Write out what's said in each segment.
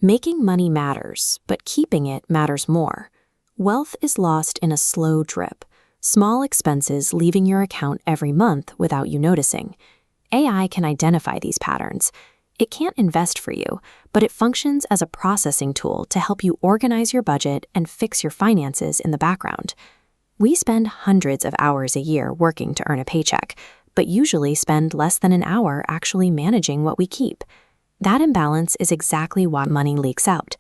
Making money matters, but keeping it matters more. Wealth is lost in a slow drip, small expenses leaving your account every month without you noticing. AI can identify these patterns. It can't invest for you, but it functions as a processing tool to help you organize your budget and fix your finances in the background. We spend hundreds of hours a year working to earn a paycheck, but usually spend less than an hour actually managing what we keep. That imbalance is exactly why money leaks out.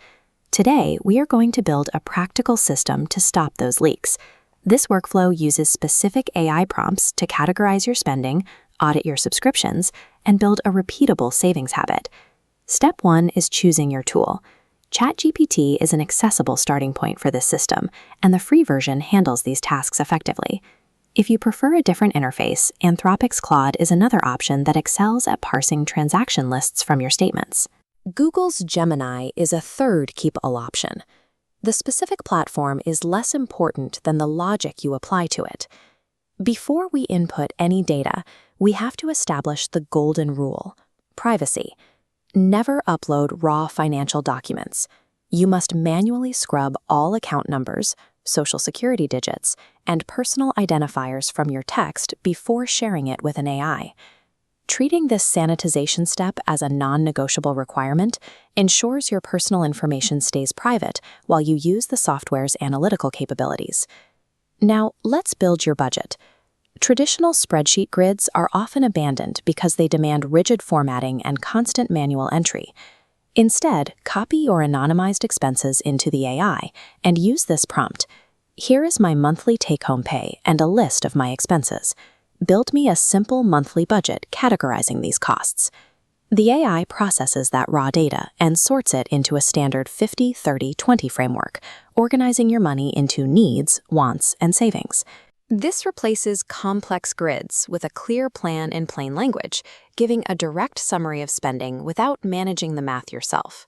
Today, we are going to build a practical system to stop those leaks. This workflow uses specific AI prompts to categorize your spending, audit your subscriptions, and build a repeatable savings habit. Step 1 is choosing your tool. ChatGPT is an accessible starting point for this system, and the free version handles these tasks effectively. If you prefer a different interface, Anthropic's Claude is another option that excels at parsing transaction lists from your statements. Google's Gemini is a third keep-all option. The specific platform is less important than the logic you apply to it. Before we input any data, we have to establish the golden rule: privacy. Never upload raw financial documents. You must manually scrub all account numbers, social security digits, and personal identifiers from your text before sharing it with an AI. Treating this sanitization step as a non-negotiable requirement ensures your personal information stays private while you use the software's analytical capabilities. Now, let's build your budget. Traditional spreadsheet grids are often abandoned because they demand rigid formatting and constant manual entry. Instead, copy your anonymized expenses into the AI and use this prompt: "Here is my monthly take-home pay and a list of my expenses. Build me a simple monthly budget categorizing these costs." The AI processes that raw data and sorts it into a standard 50-30-20 framework, organizing your money into needs, wants, and savings. This replaces complex grids with a clear plan in plain language, giving a direct summary of spending without managing the math yourself.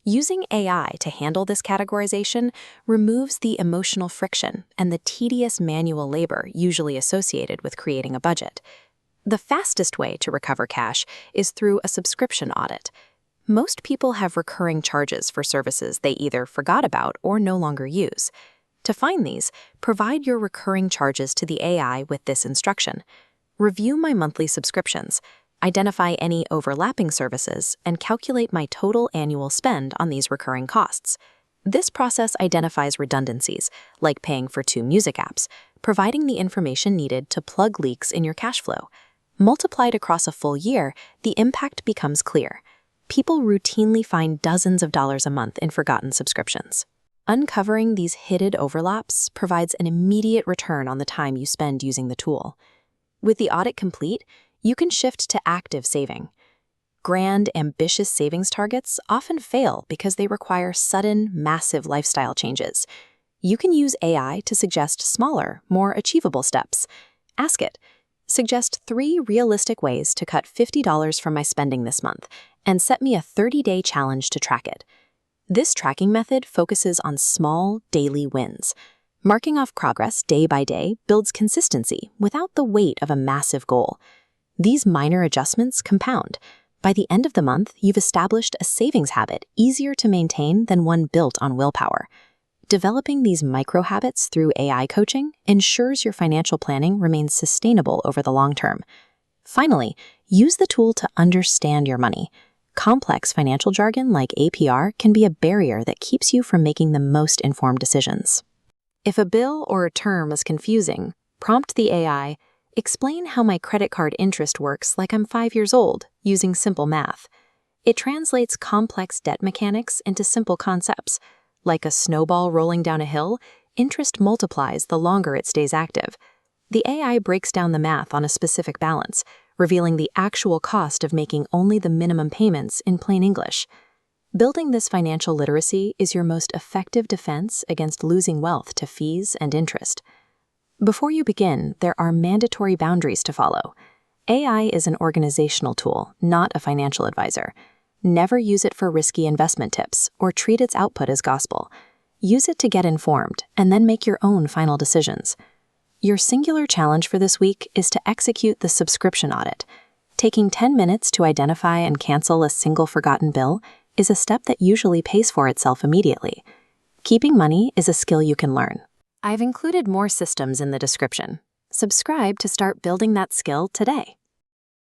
Using AI to handle this categorization removes the emotional friction and the tedious manual labor usually associated with creating a budget. The fastest way to recover cash is through a subscription audit. Most people have recurring charges for services they either forgot about or no longer use. To find these, provide your recurring charges to the AI with this instruction: "Review my monthly subscriptions, identify any overlapping services, and calculate my total annual spend on these recurring costs." This process identifies redundancies, like paying for 2 music apps, providing the information needed to plug leaks in your cash flow. Multiplied across a full year, the impact becomes clear. People routinely find dozens of dollars a month in forgotten subscriptions. Uncovering these hidden overlaps provides an immediate return on the time you spend using the tool. With the audit complete, you can shift to active saving. Grand, ambitious savings targets often fail because they require sudden, massive lifestyle changes. You can use AI to suggest smaller, more achievable steps. Ask it, "Suggest 3 realistic ways to cut $50 from my spending this month, and set me a 30-day challenge to track it." This tracking method focuses on small, daily wins. Marking off progress day by day builds consistency without the weight of a massive goal. These minor adjustments compound. By the end of the month, you've established a savings habit easier to maintain than one built on willpower. Developing these micro habits through AI coaching ensures your financial planning remains sustainable over the long term. Finally, use the tool to understand your money. Complex financial jargon like APR can be a barrier that keeps you from making the most informed decisions. If a bill or a term is confusing, prompt the AI, "Explain how my credit card interest works like I'm 5 years old," using simple math. It translates complex debt mechanics into simple concepts. Like a snowball rolling down a hill, interest multiplies the longer it stays active. The AI breaks down the math on a specific balance, revealing the actual cost of making only the minimum payments in plain English. Building this financial literacy is your most effective defense against losing wealth to fees and interest. Before you begin, there are mandatory boundaries to follow. AI is an organizational tool, not a financial advisor. Never use it for risky investment tips or treat its output as gospel. Use it to get informed and then make your own final decisions. Your singular challenge for this week is to execute the subscription audit. Taking 10 minutes to identify and cancel a single forgotten bill is a step that usually pays for itself immediately. Keeping money is a skill you can learn. I've included more systems in the description. Subscribe to start building that skill today.